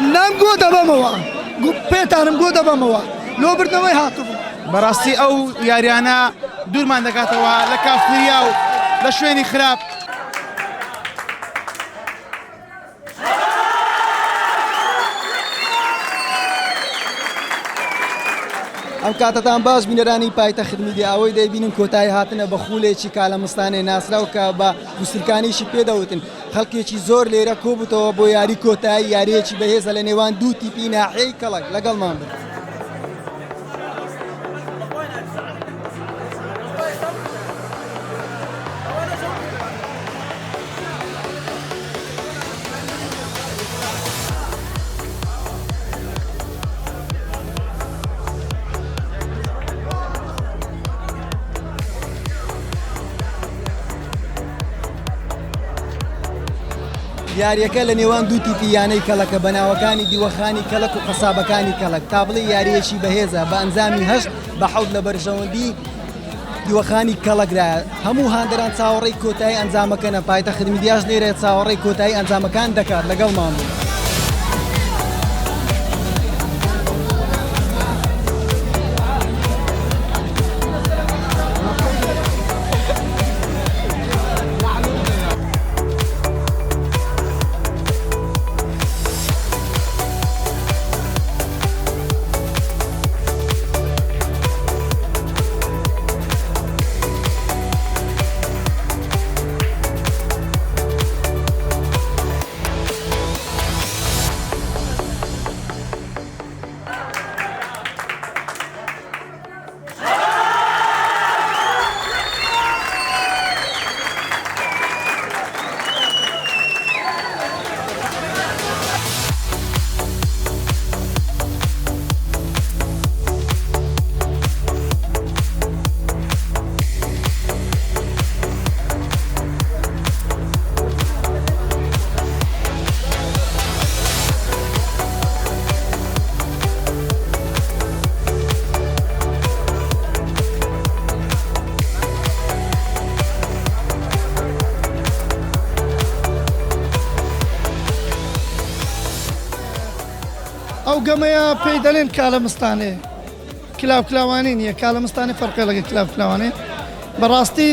نامگۆ دەبەمەوە پێتانم گۆ دەبەمەوە لۆ بردنەوەی هاتبوو بەڕاستی ئەو یاریانە دوورمان دەکاتەوە لە کافتریا و لە شوێنی خراپ. ئەم کاتتان باش بینەرانی پایتەخت میدیا ئەوەی دەبینن کۆتایی هاتنە بە خولێکی کالەمستانێ ناسرااو کە بە گوسترکانیشی پێدەوتن خەڵکێکی زۆر لێرە کۆبووتەوە بۆ یاری کۆتایی یاریەکی بەهێزە لە نێوان دوو تیپی ناحیەی کەڵک لەگەڵمان بن. یاریەکە لە نێوان دوو تیپی یانەی کەڵەکە بەناوەکانی دیوەخانی کەڵک و قەسابەکانی کەڵک تا بڵێ یاریەکی بەهێزە بە ئەنجامی 8 بە 7 لە بەرژەوەندی دیوەخانی کەڵکرا. هەموو هاندەران چاوەڕێی کۆتایی ئەنجامەکەنە پایتەخت میدیاش لێرە چاوەڕێی کۆتایی ئەنجامەکان دەکات لەگەڵمان بوو. ئەو گەمەیە پێی دەڵێن کالەمستانێ کلااو کلاوانی نییە کالەمستانی فەرقی لەگە کلااو کلاوانێ بەڕاستی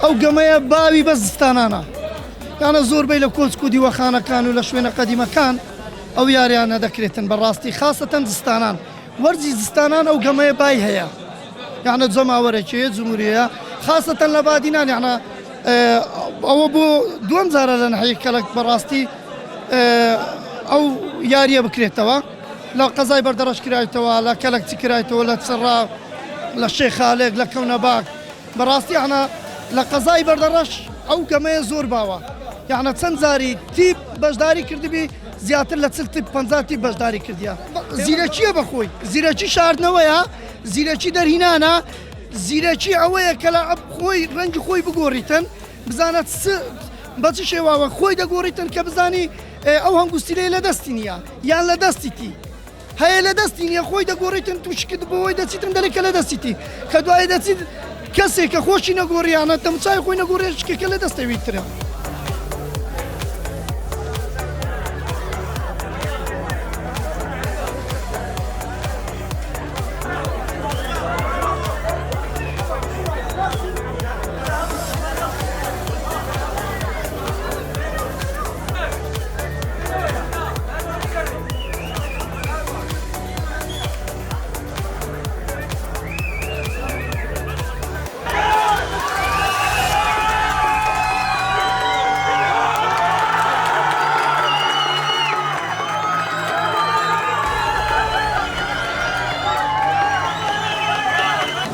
ئەو گەمەیە باوی بە زستانانە یانە زۆربەی لە کۆچک و دیوەخانەکان و لە شوێنە قەدیمەکان ئەو یاریانە دەکرێتن بەڕاستی خاستەن زستانان وەرزی زستانان ئەو گەمەیە بای هەیە یانە جەماوەرێکێ جمهوریەیە خاستەن لە بادینان یانە ئەوە بۆ دووەم جارە لە ناحیەی کەڵک بەڕاستی ئەو یاریە بکرێتەوە لە قەزای بەردەڕەش کرایتەوە لە کەلەکچی کرایتەوە لە چڕا لە شێخالێک لە کەونەباک بەڕاستی یانە لە قەزای بەردەڕەش ئەو گەمەیە زۆر باوە یانە چەند جاری تیپ بەشداری کردبی زیاتر لە 50 تیپ بەشداری کردیە زیرەکیە بەخۆی زیرەکی شاردنەوەیە زیرەکی دەرهینانە زیرەکی ئەوەیە کە لە خۆی ڕەنگی خۆی بگۆڕیتن بزانێت بە چ شێواوە خۆی دەگۆڕیتن کە بزانی ئەو هەنگوستیلەیە لە دەستی نییە یان لە دەستیتی هەیە لە دەستی نییە خۆی دەگۆڕیتن تووشکت بۆەوەی دەچیتم دەڵێکە لە دەستیتی کە دوای دەچیت کەسێک کە خۆشی نەگۆڕیانە دەمچای خۆی نەگۆڕێ شکێکە لە دەستەویترە.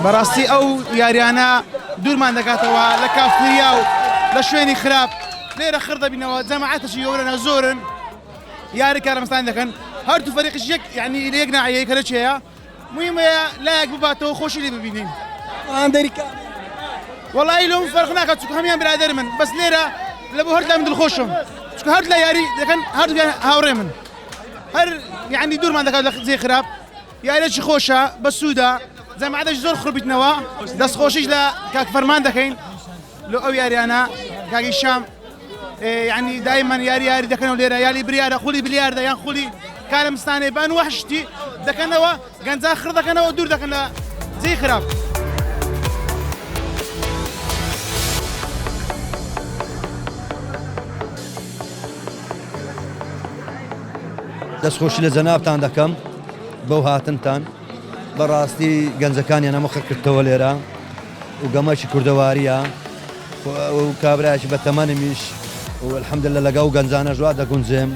بەڕاستی ئەو یاریانە دوورمان دەکاتەوە لە کافتریا و لە شوێنی خراپ لێرە خڕ دەبینەوە جەماعەتەشی گەورەنە زۆرن یاری کارەمەستان دەکەن هەردوو فەریقیش یەک یعنی لە یەک ناحیەیە کە لەچێیە مهمەیە لایەک بباتەوە خۆشی لێ ببینین وەڵی لەم فەرق ناکات چونکە هەمیان برادەر من بەس لێرە لە بۆ هەر لا من دڵخۆشم چونکە هەر لە یاری دەکەن هەردوویان هاوڕێ من هەر یعنی دوورمان دەکات لە جێی خراپ یاریەکی خۆشە بە سوودە جەماعەتەش زۆر خڕبیتنەوە دەستخۆشیش لە کاک فەرمان دەکەین لە ئەو یاریانە کاکی شام يعني دائما ياري دكنوا ليرا يالي بريارة خولي بلياردة يان خولي كالم ستاني بان وحشتي دكنوا جنزا آخر دكنوا ودور دكنا زي خراب دەستخۆشی لە جەنابتان دەکەم بەو هاتنتان بەڕاستی گەنجەکانی نەمەخر کردەوە لێرە و گەمەشی کوردەواریە و کابراایشی بە تەمەنمیش و الحەمدلله لەگەڵ گەنجانە ژوا دەگونجێم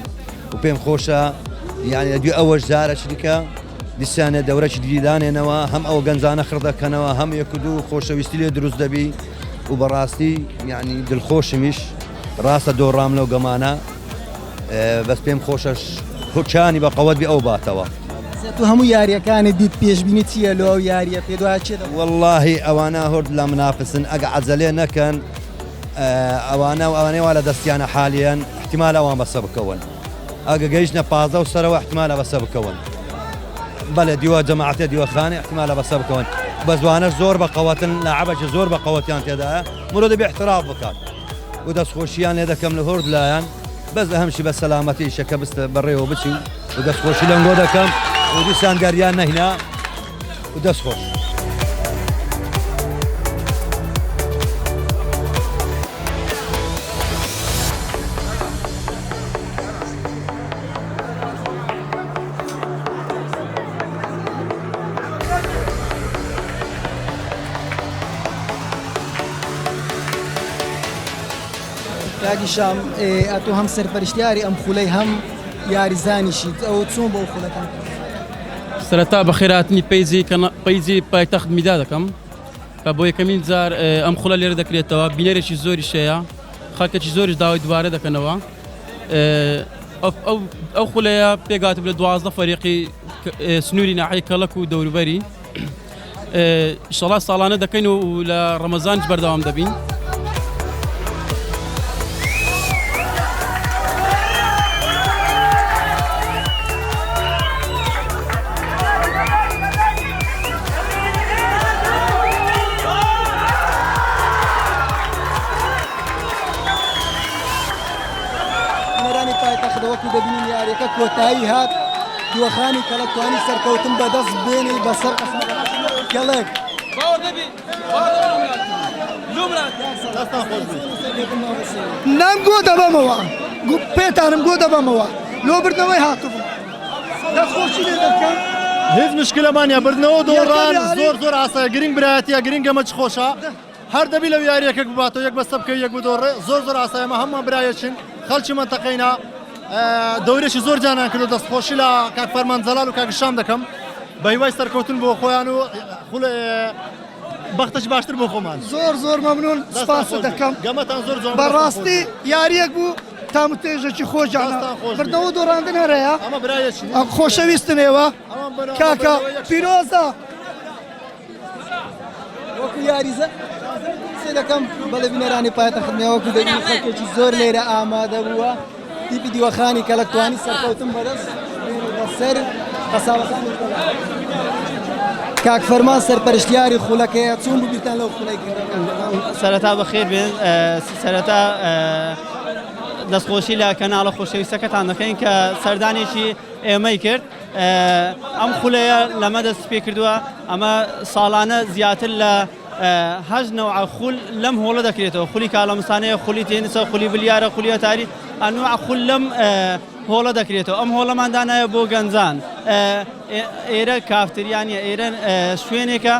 و پێم خۆشە یعنی دوی ئەوەش جارە شریکە دیسانێ دەورەی دیدانێنەوە هەم ئەو گەنجانە خڕ دەکەنەوە هەم یەک و دوو خۆشەویستی لێ دروست دەبی و بەڕاستی یعنی دڵخۆشمیش ڕاستە دۆڕام لەو گەمانە بەس پێم خۆشەش هوچانی بە قەوەت بی ئەو باتەوە تو هەموو یاریەکانی دیت پێشبینی چییە لەو یاریە پێ دوای چێ واللهی ئەوانە هورد لە منافسن ئەگە عەجەلێ نەکەن ئەوانەی وا لە دەستیانە حالیان احتیمال ئەوان بەسە بکەون ئەگە گەیشتە 15 و سەرەوە احتیمالە بەسە بکەون بەڵێ دیوە جەماعەتێ دیوەخانە احتیمالە بەسە بکەون بە زوانەش زۆر بە قەوەتن لە عەبەکی زۆر بە قەوەتیان تێدایە مرۆ دەبێ احترام بکات و دەستخۆشییان لێ دەکەم لە هورد لایەن بەس ئەهەمشی بە سەلامەتی شەکە بستە بەڕێوە بچی و دەستخۆشی لەنگۆ دەکەم و دیسان گەریان نەهینا و دەستخۆش کاگی شام ئەتۆ هەم سەرپەرشتیاری ئەم خولەی هەم یاریزانیشیت ئەو چۆن بەو خولەکان سەرەتا بە خێراتنی پەیزی پایتەخت میدا دەکەم کە بۆ یەکەمین جار ئەم خولە لێرە دەکرێتەوە بینەرێکی زۆری شەیە خەڵکێکی زۆریش داوای دووارە دەکەنەوە ئەو خولەیە پێگات لە 12 فەریقی سنووری ناحەی کەڵک و دەوروبەری ئینشەڵا ساڵانە دەکەین و لە ڕەمەزانش بەردەوام دەبین پایتەختەوەکو دەبینین یاریەکە کۆتایی هات دیوەخانی کەڵک توانی سەرکەوتن بەدەست بێنی بەسەر کەڵک نام گۆ دەبەمەوە پێتانم گۆ دەبەمەوە لۆبردنەوەی هاتبوو دەستخۆشی لێ دەکەم هیچ مشکلەمانە بردنەوە دۆڕان زۆر ئاسایە گرنگ برایەتە گرنگەمە چ خۆشە هەر دەبی لەو یاریەکە بباتەوە یەک بەستە بکە یەک بدۆڕێ زۆر ئاسایەمە هەموو برایەچین خەڵکی منتەقەینا دەورێکی زۆر جانان کرد و دەستخۆشی لە کاک فەرمان جەلال و کاک شام دەکەم بە هیوای سەرکەوتن بۆ خۆیان و بەختەش باشتر بۆ خۆمان زۆر مەمنون سپاس دەکەم گەمەتان زۆر بەڕاستی یاریەک بوو تامتێژێکی خۆشیان بردنەوە دۆڕاندن هەرەیە ئەمە برایەتی خۆشەویستنەوە کاکە پیرۆزە وەکو یاریزە دەکەم بەڵێ بینەرانی پایتەختنەوەکو دەبین خەڵکێکی زۆر لێرە ئامادە بووە تیپی دیوەخانی کەڵک توانی سەرکەوتن بەدەست بەسەر قەساوەکانی کاک فەرمان سەرپەرشتیاری خولەکەیە چۆن ببیتان لەو خولەی سەرەتا بەخێر بێن سەرەتا دەستخۆشی لە کەناڵە خۆشەویستەکەتان دەکەین کە سەردانێکی ئێمەی کرد ئەم خولەیە لەمە دەست پێ کردووە ئەمە ساڵانە زیاتر لە هەژ نەوع خول لەم هۆڵە دەکرێتەوە خولی کالەمستانەیە خولی تێنسە خولی بلیارە خولی ئەتاری ئەنواع خول لەم هۆڵە دەکرێتەوە ئەم هۆڵەماندانایە بۆ گەنجان ئێرە کافتریانە ئێرە شوێنێکە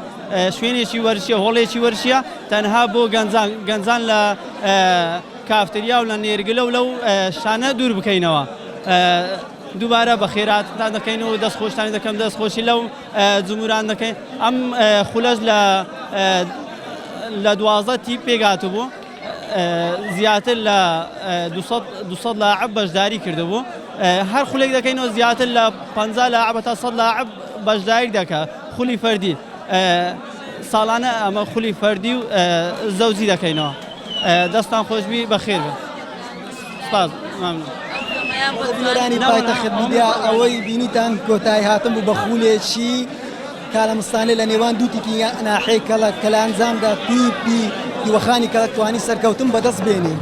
شوێنێکی وەرشیە هۆڵێکی وەرشیە تەنها بۆ گەنجان لە کافتریا و لە نێرگلە و لەو شانە دوور بکەینەوە دووبارە بە خێراتتان دەکەین و دەستخۆشتانی دەکەم دەستخۆشی لەو جمهوران دەکەین ئەم خولەش لە 12 تیپ پێگات بوو زیاتر لە 200 لاعب بەشداری کردبوو هەر خولێک دەکەینەوە زیاتر لە 50 لاعب تا 100 لاعب بەشداری دەکات خولی فەردی ساڵانە ئەمە خولی فەردی و زەوجی دەکەینەوە دەستان خۆشبی بەخێر بێت سپاس ممنون بینەرانی پایتەخت میدیا ئەوەی بینیتان کۆتایی هاتن بوو بە خولێکی کالەمستانێ لە نێوان دوو تیپی ناحەی کەڵک کە لە ئەنجامدا تیپی دیوەخانی کەڵک توانی سەرکەوتن بەدەست بێنی